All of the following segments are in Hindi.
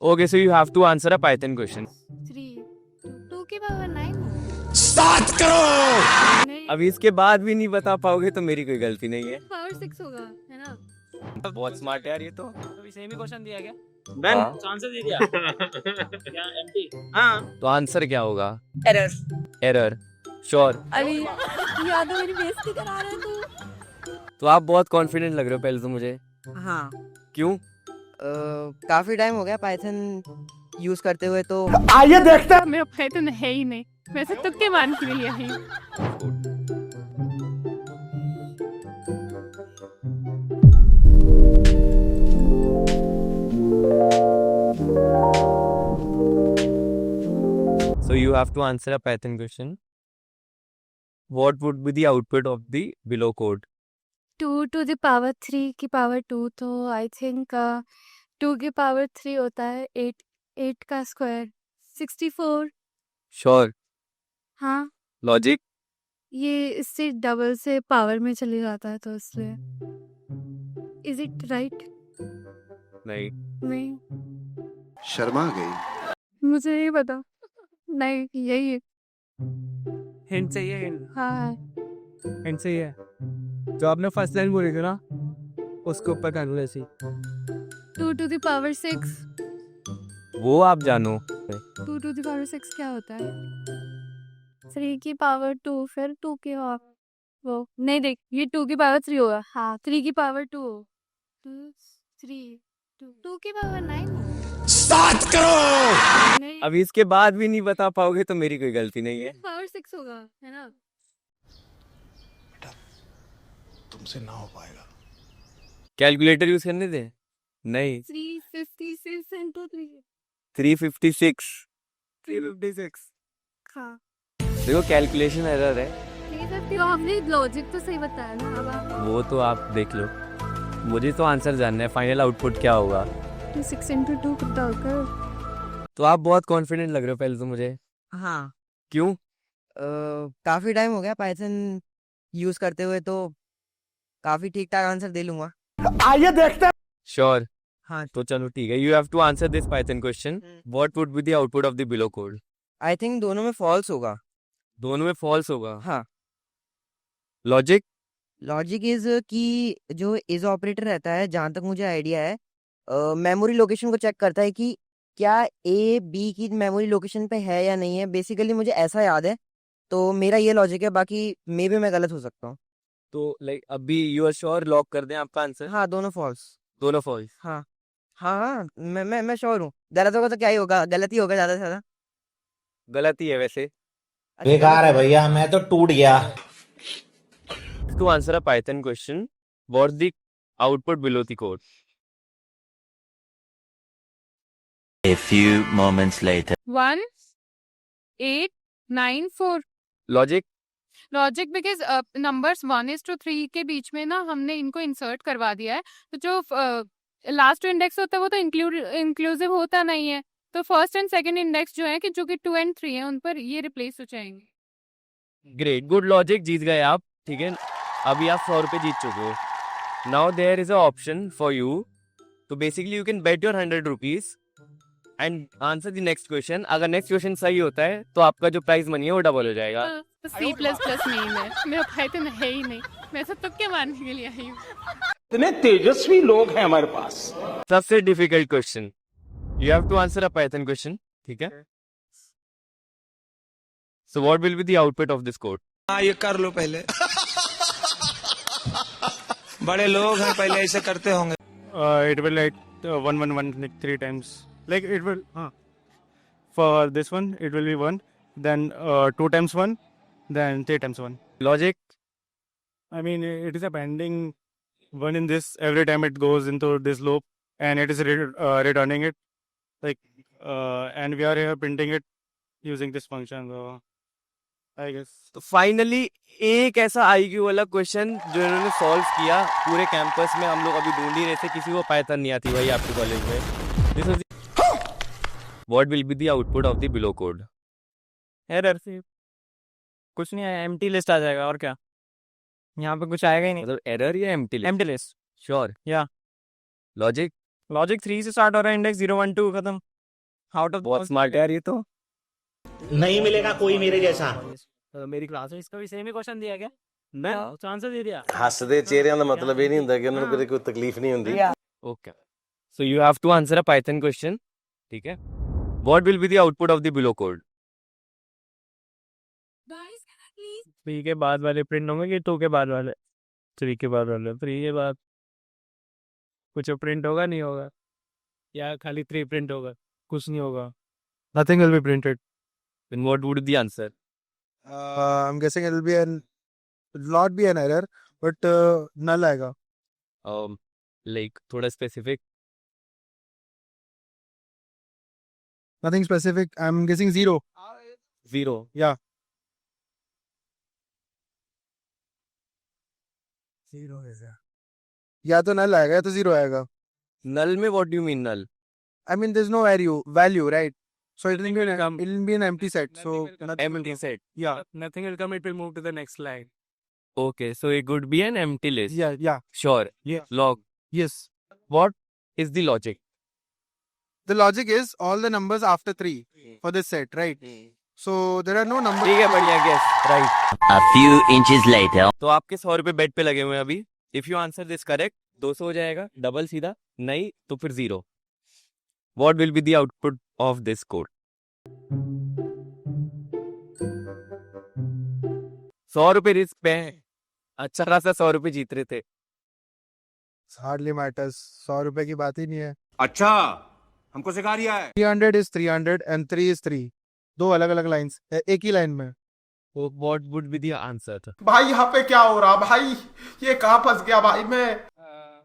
Okay, so you have to answer a Python question. 3 2 की पावर 9 7 करोड़। नहीं अभी इसके बाद भी नहीं बता पाओगे तो मेरी कोई गलती नहीं है। पावर 6 होगा है ना। बहुत स्मार्ट है यार ये तो। अभी सेम ही क्वेश्चन दिया क्या? Ben, आंसर दे दिया क्या? एम्प्टी। हाँ। तो आंसर क्या होगा? एरर। एरर। श्योर। अरे या तो मेरी बेइज्जती करा रहा है तू। तो आप बहुत कॉन्फिडेंट लग रहे हो पहले तो मुझे। हाँ क्यों? काफी टाइम हो गया पाइथन यूज करते हुए, तो आइए देखते हैं। मेरा पाइथन है ही नहीं, वैसे तुक्के मान के लिए ही। So you have to answer a Python question. What would be the output of the below code? 2 to the power 3 की पावर 2, तो आई थिंक 2 की पावर 3 होता है 8, 8 का स्क्वायर 64। Sure. हाँ Logic? ये इससे डबल से पावर में चली जाता है तो इसलिए। Is it right? नहीं। नहीं शर्मा गई। मुझे नहीं पता। नहीं यही है। हिंट चाहिए हिंट? हाँ हिंट चाहिए? जो आपने फर्स्ट लाइन बोली थी ना उसके ऊपर कर लो ऐसी। 2 to the power 6। वो आप जानो। 2 to the power 6 क्या होता है? 3 की पावर 2 फिर 2 की वो नहीं, देख ये 2 की पावर 3 होगा। हाँ 3 की पावर 2 2 3 2 की पावर 9 7 करोड़। नहीं अभी इसके बाद भी नहीं बता पाओगे तो मेरी कोई गलती नहीं है। पावर 6 होगा है ना। तुमसे ना हो पाएगा। कैलकुलेटर यूज करने दे। नहीं। 356 into 3। 356। 356। हाँ देखो कैलकुलेशन एरर है। 350। हमने लॉजिक तो सही बताया ना। अब आप वो तो आप देख लो। मुझे तो आंसर जानना है फाइनल आउटपुट क्या होगा। 6 into 2 डालकर। तो आप बहुत कॉन्फिडेंट लग रहे हो पहले तो मुझे। हाँ क्यों? काफी टाइम हो गया पाइथन यूज करते हुए, तो काफी ठीक ठाक आंसर दे लूंगा। आइए देखते हैं। श्योर। हाँ तो चलो ठीक है। You have to answer this Python question. What would be the output of the below code? I think दोनों में फॉल्स होगा। दोनों में फॉल्स होगा। हाँ लॉजिक? लॉजिक इज कि जो इज ऑपरेटर रहता है, जहां तक मुझे आइडिया है, मेमोरी लोकेशन को चेक करता है कि क्या ए बी की मेमोरी लोकेशन पे है या नहीं है। बेसिकली मुझे ऐसा याद है, तो मेरा ये लॉजिक है। बाकी मे भी मैं गलत हो सकता हूँ। तो लाइक अभी यू आर श्योर लॉक कर दें आपका आंसर? हाँ दोनों फॉल्स। दोनों फॉल्स। हाँ हाँ हाँ मैं श्योर हूँ। गलत होगा तो क्या ही होगा, गलत ही होगा ज्यादा से ज्यादा। गलत ही है वैसे। अच्छा, बेकार है भैया, मैं तो टूट गया। To answer a Python question, what the output below the code? A few moments later. 1 8 9 4 logic? Logic because numbers 1 is to 3 के बीच में ना हमने इनको इंसर्ट करवा दिया है, तो जो लास्ट इंडेक्स होता है वो तो इंक्लूसिव होता नहीं है, तो फर्स्ट एंड सेकंड इंडेक्स जो है कि जो कि 2 and 3 है उन पर ये रिप्लेस हो जाएंगे। ग्रेट, गुड लॉजिक, जीत गए आप। ठीक है, अभी आप 100 रुपये जीत चुके हो। Now there is a option for you, तो basically you can bet your 100 rupees and answer the next question. अगर नेक्स्ट क्वेश्चन सही होता है तो आपका जो प्राइस मनी है वो डबल हो जाएगा। C++ नहीं है, मेरा पाइथन है ही नहीं, मैं सब तुक्के मारने के लिए आई हूँ। इतने तेजस्वी लोग हैं हमारे पास। सबसे difficult question, you have to answer a Python question. ठीक है, so what will be the output of this code? हाँ ये कर लो पहले। बड़े लोग हैं, पहले ऐसे करते होंगे। It will like 1 1 1 like 3 times. Like it will. For this one, it will be 1. Then 2 times 1. Then 3 times 1. Logic? I mean, it is appending 1 in this every time it goes into this loop, and it is returning it. Like, and we are here printing it using this function. So, I guess. तो फाइनली एक ऐसा आईक्यू वाला क्वेश्चन जो इन्होंने सॉल्व किया पूरे कैंपस में, हम लोग अभी ढूंढ ही रहे थे, किसी को पाइथन नहीं आती भाई आपके कॉलेज में। This was what will be the output of the below code? Error से कुछ नहीं आया, एम्प्टी लिस्ट आ जाएगा और क्या, यहाँ पे कुछ आएगा ही नहीं। मतलब एरर या एम्प्टी? Empty list. श्योर? या लॉजिक? लॉजिक 3 से स्टार्ट हो रहा है, इंडेक्स 0 1 2 खत्म। आउट ऑफ बहुत स्मार्ट है यार ये तो। नहीं मिलेगा कोई मेरे जैसा। मेरी क्लास में इसका भी सेम ही क्वेश्चन दिया गया, मैं आंसर दे दिया। ਹੱਸਦੇ ਚਿਹਰਿਆਂ ਦਾ ਮਤਲਬ ਇਹ ਨਹੀਂ ਹੁੰਦਾ ਕਿ ਉਹਨਾਂ ਨੂੰ ਕਦੇ ਕੋਈ ਤਕਲੀਫ ਨਹੀਂ ਹੁੰਦੀ। Okay. So you have to answer a Python question. ठीक है? What will be the output of the below code? 3 के बाद वाले प्रिंट होंगे कि 2 के बाद वाले? 3 के बाद वाले। 3 के बाद कुछ प्रिंट होगा नहीं होगा, या खाली 3 प्रिंट होगा, कुछ नहीं होगा, nothing will be printed. Then what would be the answer? I'm guessing it will not be an error, but null आएगा. Like थोड़ा specific. Nothing specific. I'm guessing 0. 0. Yeah. 0 है या तो null आएगा या तो 0 आएगा. Null में what do you mean null? I mean there's no value, right? So it will be an empty set. So Empty set. yeah, nothing will come. It will move to the next line. Okay, so it could be an empty list. Yeah. Sure. Yeah. Log. Yes. What is the logic? The logic is all the numbers after 3 for this set, right? So there are no numbers. ठीक है, बढ़िया guess. Right. A few inches later. तो आपके 100 रुपए बेट पे लगे हुए हैं अभी. If you answer this correct, 200 हो जाएगा, डबल सीधा. नहीं तो फिर 0. What will be the output of this code? 100 रुपए रिस्क पे हैं. अच्छा खासा 100 रुपए जीत रहे थे. Hardly matters. 100 रुपए की बात ही नहीं है. अच्छा हमको सिखा रिया है। 300 is 300 and 3 is 3. 2 अलग अलग लाइंस एक ही लाइन में. So what would be the answer? भाई यहाँ पे क्या हो रहा भाई, ये कहाँ फंस गया भाई मैं।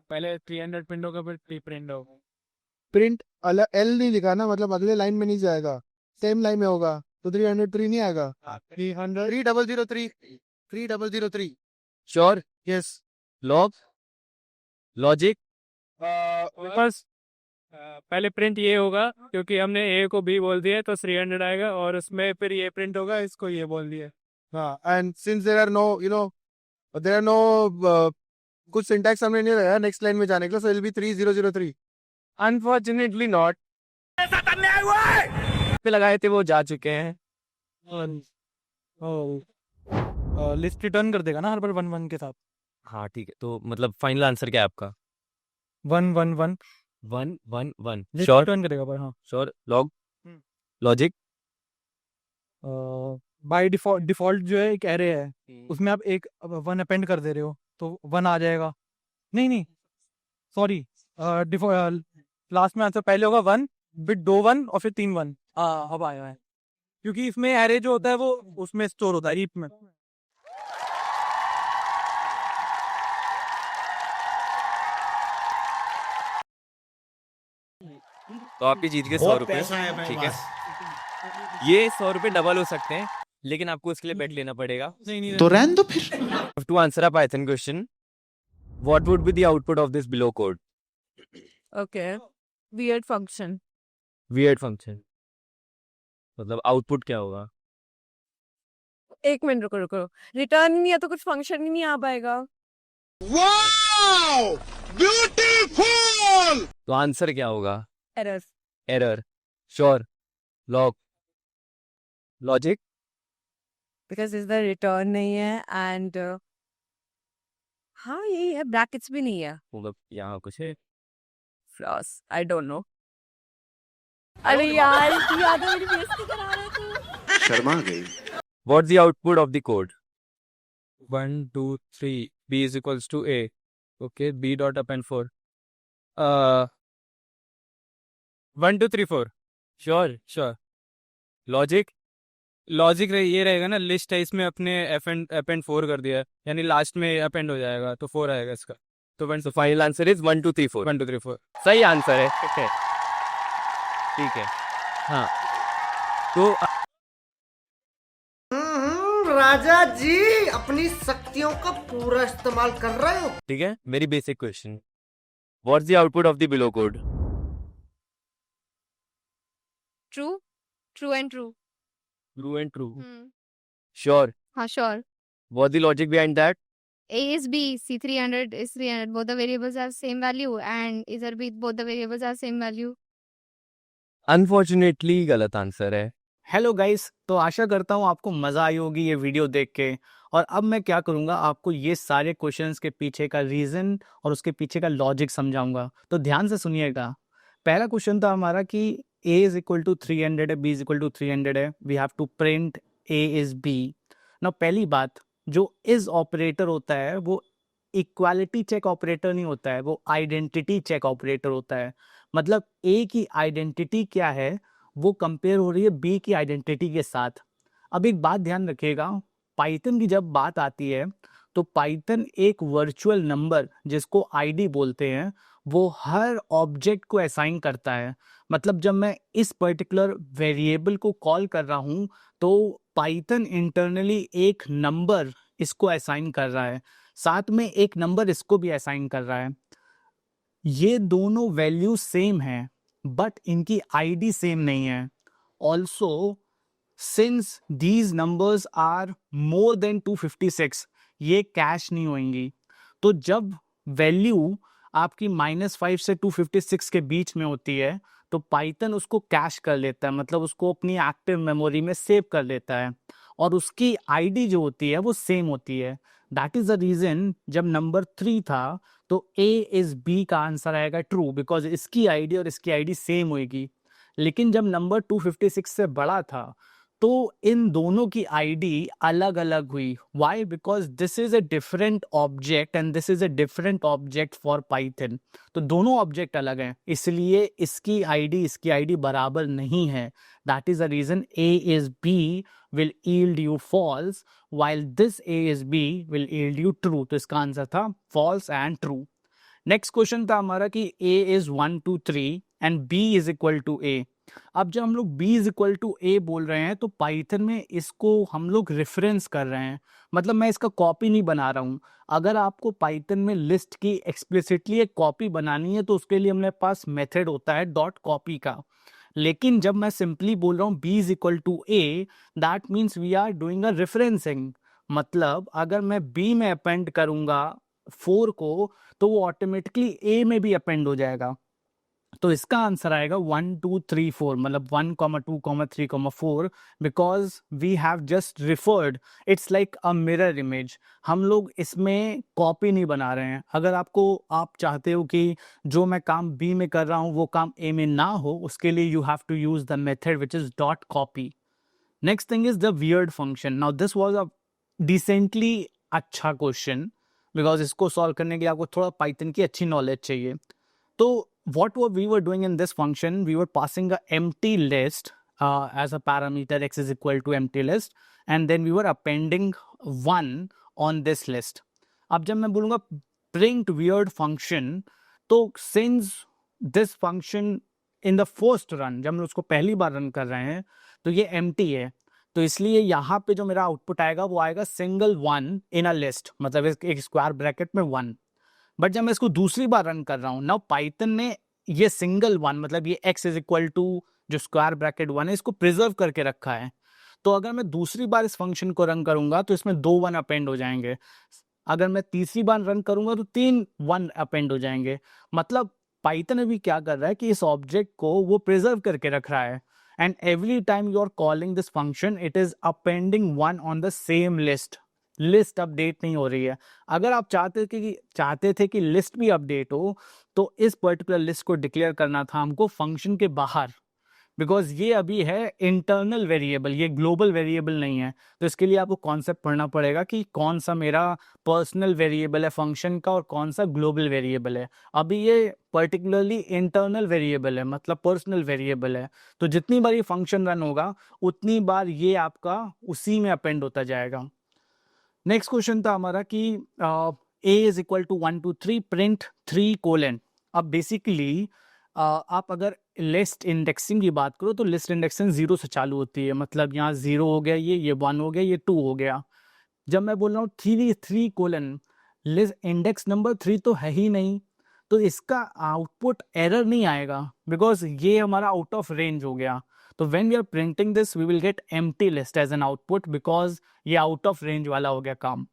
पहले 300 प्रिंट होगा फिर 3 प्रिंट होगा. प्रिंट अलग L नहीं लिखा ना, मतलब अगले लाइन में नहीं जाएगा, सेम लाइन में होगा, तो 303 नहीं आएगा. 300 3003 3003. Sure. Yes. Log. Logic. बस पहले प्रिंट ये होगा क्योंकि हमने A को B बोल दिया तो 300 आएगा, और उसमें फिर ये प्रिंट होगा, इसको ये बोल दिया. हाँ, and since there are no कुछ सिंटैक्स हमने नहीं लगाया नेक्स्ट लाइन में जाने के लिए, so it will be 3003. Unfortunately not. पे लगाए थे वो जा चुके हैं. लिस्ट रिटर्न कर देगा ना हर बार 1 1 के साथ. हाँ ठीक है, तो मतलब फाइनल आंसर क्या है आपका? 1 1 1 1 1 1. List sure. रिटर्न करेगा पर. हाँ, sure. Log. Hmm. Logic. By default जो है एक एरे है, उसमें आप एक 1 अपेंड कर दे रहे हो तो 1 आ जाएगा. नहीं सॉरी, लास्ट में आंसर पहले होगा 1 फिर 2 1 और फिर 3 1. अब आया है क्योंकि इसमें एरे जो होता है वो उसमें स्टोर होता है हीप में. तो आप ये जीत गए 100 रुपए. ठीक है, ये 100 रुपए डबल हो सकते हैं, लेकिन आपको उसके लिए बेट लेना पड़ेगा. तो रहने दो फिर। To answer a Python question, what would be the output of this below code? Okay. Weird function. Weird function. मतलब आउटपुट क्या होगा? एक मिनट रुको. रिटर्न नहीं है तो कुछ फंक्शन ही नहीं आ पाएगा. Wow beautiful. तो आंसर क्या होगा? Error. Error. Sure. Log. Logic. Because इसका रिटर्न नहीं है एंड हाँ यही है, ब्रैकेट्स भी नहीं है. मतलब यहाँ कुछ है. Floss I don't know. अरे यार या तो मेरी बेइज्जती करा रहा है तू. शर्मा गई। What's the output of the code? 1 2 3 B is equals to A. Okay, B dot append 4. 1 2 3 4. Sure. Logic. Logic ये रहेगा ना, लिस्ट है इसमें अपने अपेंड 4 कर दिया है, यानी लास्ट में अपेंड हो जाएगा तो 4 आएगा इसका. तो So final answer is 1 2 3 4. 1 2 3 4. सही आंसर है. ठीक है. हाँ. तो राजा जी अपनी शक्तियों का पूरा इस्तेमाल कर रहे हो. ठीक है, very basic question. What's the output of the below code? True. True and true. True and true. Sure. हाँ sure. What's the logic behind that? A is B, C 300 is 300. Both the variables have same value, and either B both the variables have same value. Unfortunately गलत आंसर है। हेलो गाइस, तो आशा करता हूँ आपको मज़ा आई होगी ये वीडियो देख के। और अब मैं क्या करूँगा, आपको ये सारे क्वेश्चंस के पीछे का रीज़न और उसके पीछे का लॉजिक समझाऊंगा, तो ध्यान से सुनिएगा। पहला क्वेश्चन था हमारा कि a इज इक्वल टू 300 है, b इज इक्वल टू 300 है, we have to print a is b। ना पहली बात, जो इज ऑपरेटर होता है वो इक्वालिटी चेक ऑपरेटर नहीं होता है, वो आइडेंटिटी चेक ऑपरेटर होता है। मतलब a की आइडेंटिटी क्या है वो कंपेयर हो रही है बी की आइडेंटिटी के साथ। अब एक बात ध्यान रखिएगा, पाइथन की जब बात आती है तो पाइथन एक वर्चुअल नंबर जिसको आईडी बोलते हैं वो हर ऑब्जेक्ट को असाइन करता है। मतलब जब मैं इस पर्टिकुलर वेरिएबल को कॉल कर रहा हूं तो पाइथन इंटरनली एक नंबर इसको असाइन कर रहा है, साथ में एक नंबर इसको भी असाइन कर रहा है। ये दोनों वैल्यू सेम है बट इनकी आईडी सेम नहीं है। Also since these numbers are more than 256, ये कैश नहीं होंगी। तो जब वैल्यू आपकी -5 से 256 के बीच में होती है तो पाइथन उसको कैश कर लेता है, मतलब उसको अपनी एक्टिव मेमोरी में सेव कर लेता है और उसकी आईडी जो होती है वो सेम होती है। दैट इज द रीजन जब नंबर 3 था तो A इज B का आंसर आएगा ट्रू, बिकॉज इसकी आईडी और इसकी आईडी सेम होगी। लेकिन जब नंबर 256 से बड़ा था तो इन दोनों की आईडी अलग अलग हुई। Why? Because this is a different object and this is a different object for Python. तो दोनों ऑब्जेक्ट अलग हैं, इसलिए इसकी आईडी बराबर नहीं है। That is the reason A is B will yield you false while this A is B will yield you true। तो इसका आंसर था false and true। Next question था हमारा कि A is 1 2 3 and B is equal to A। अब जब हम लोग B is equal to A बोल रहे हैं तो पाइथन में इसको हम लोग रेफरेंस कर रहे हैं, मतलब मैं इसका कॉपी नहीं बना रहा हूँ। अगर आपको पाइथन में लिस्ट की एक्सप्लिसिटली एक कॉपी बनानी है तो उसके लिए हमारे पास मेथड होता है डॉट कॉपी का। लेकिन जब मैं सिंपली बोल रहा हूँ B is equal to A, that means we are doing a referencing. मतलब अगर मैं B में अपेंड करूंगा 4 को तो वो ऑटोमेटिकली A में भी अपेंड हो जाएगा। तो इसका आंसर आएगा 1 2 3 4, मतलब 1 2 3 4, because we have just referred. It's like a mirror image, हम लोग इसमें कॉपी नहीं बना रहे हैं। अगर आप चाहते हो कि जो मैं काम बी में कर रहा हूँ वो काम ए में ना हो, उसके लिए you have to use the method which is dot copy. Next thing is the weird function. Now this was a decently अच्छा क्वेश्चन, बिकॉज इसको सॉल्व करने के लिए आपको थोड़ा पाइथन की अच्छी नॉलेज चाहिए। तो what we were doing in this function, we were passing a empty list as a parameter x is equal to empty list, and then we were appending 1 on this list। अब जब मैं बोलूँगा print weird function, तो since this function in the first run, जब हम उसको पहली बार रन कर रहे हैं तो ये empty है, तो इसलिए यहाँ पे जो मेरा आउटपुट आएगा वो आएगा सिंगल 1 in a list, मतलब एक स्क्वायर ब्रैकेट में 1। बट जब मैं इसको दूसरी बार रन कर रहा हूं, नाउ पाइथन ने ये सिंगल 1, मतलब ये x इज इक्वल टू जो स्क्वायर ब्रैकेट 1 है, इसको प्रिजर्व करके रखा है। तो अगर मैं दूसरी बार इस फंक्शन को रन करूंगा तो इसमें 2 1 अपेंड हो जाएंगे। अगर मैं तीसरी बार रन करूंगा तो 3 1 अपेंड हो जाएंगे। मतलब पाइथन अभी क्या कर रहा है कि इस ऑब्जेक्ट को वो प्रिजर्व करके रख रहा है, and every time you are calling this function it is appending 1 on the same list. List update नहीं हो रही है। अगर आप चाहते थे कि लिस्ट भी अपडेट हो तो इस पर्टिकुलर लिस्ट को डिक्लेयर करना था हमको फंक्शन के बाहर, बिकॉज ये अभी है इंटरनल वेरिएबल, ये ग्लोबल वेरिएबल नहीं है। तो इसके लिए आपको कॉन्सेप्ट पढ़ना पड़ेगा कि कौन सा मेरा पर्सनल वेरिएबल है फंक्शन का और कौन सा ग्लोबल वेरिएबल है। अभी ये पर्टिकुलरली इंटरनल वेरिएबल है, मतलब पर्सनल वेरिएबल है। तो जितनी बार ये फंक्शन रन होगा उतनी बार ये आपका उसी में अपेंड होता जाएगा। नेक्स्ट क्वेश्चन था हमारा कि a is equal to 1 2 3 print 3 colon. अब बेसिकली आप अगर लिस्ट इंडेक्सिंग की बात करो तो लिस्ट इंडेक्सिंग 0 से चालू होती है, मतलब यहाँ 0 हो गया, ये 1 हो गया, ये 2 हो गया। जब मैं बोल रहा हूँ 3 कोलन, लिस्ट इंडेक्स नंबर 3 तो है ही नहीं, तो इसका आउटपुट एरर नहीं आएगा बिकॉज ये हमारा आउट ऑफ रेंज हो गया। तो when we are printing this we will get empty list as an output because ये out of range वाला हो गया काम।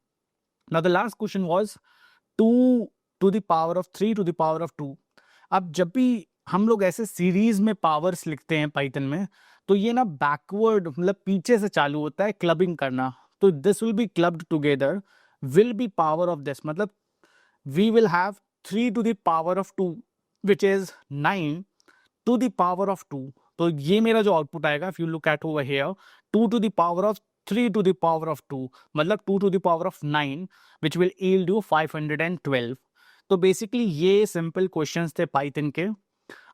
Now the last question was 2 to the power of 3 to the power of 2। अब जब भी हम लोग ऐसे सीरीज में पावर्स लिखते हैं पाइथन में, तो ये ना बैकवर्ड मतलब पीछे से चालू होता है क्लबिंग करना। तो this will be clubbed together, will be power of this, मतलब we will have 3 to the power of 2 which is 9 to the power of 2। तो ये मेरा जो आउटपुट आएगा, if you look at over here, 2 to the power of 3 to the power of 2 मतलब 2 to the power of 9 which will yield you 512। तो बेसिकली ये सिंपल क्वेश्चंस थे पाइथन के।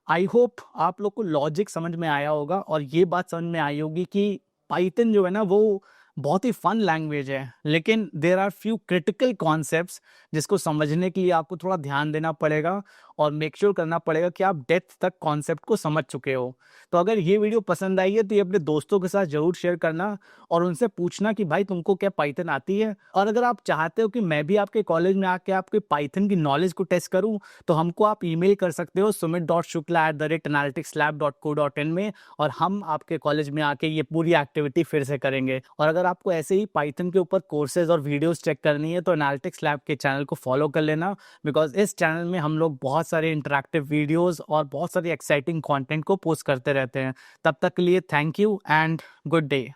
आई होप आप लोग को लॉजिक समझ में आया होगा और ये बात समझ में आई होगी कि पाइथन जो है ना वो बहुत ही फन लैंग्वेज है, लेकिन there are few critical concepts जिसको समझने के लिए आपको थोड़ा ध्यान देना पड़ेगा और मेक श्योर करना पड़ेगा कि आप डेप्थ तक कॉन्सेप्ट को समझ चुके हो। तो अगर ये वीडियो पसंद आई है तो ये अपने दोस्तों के साथ जरूर शेयर करना और उनसे पूछना कि भाई तुमको क्या पाइथन आती है। और अगर आप चाहते हो कि मैं भी आपके कॉलेज में आके आपके पाइथन की नॉलेज को टेस्ट करूं तो हमको आप ईमेल कर सकते हो sumit.shukla@analyticslab.co.in में, और हम आपके कॉलेज में आके ये पूरी एक्टिविटी फिर से करेंगे। और अगर आपको ऐसे ही पाइथन के ऊपर कोर्सेज और वीडियोस चेक करनी है तो एनालिटिक्स लैब के चैनल को फॉलो कर लेना, बिकॉज इस चैनल में हम लोग बहुत सारे इंटरैक्टिव वीडियोस और बहुत सारी एक्साइटिंग कंटेंट को पोस्ट करते रहते हैं। तब तक के लिए thank you and good day.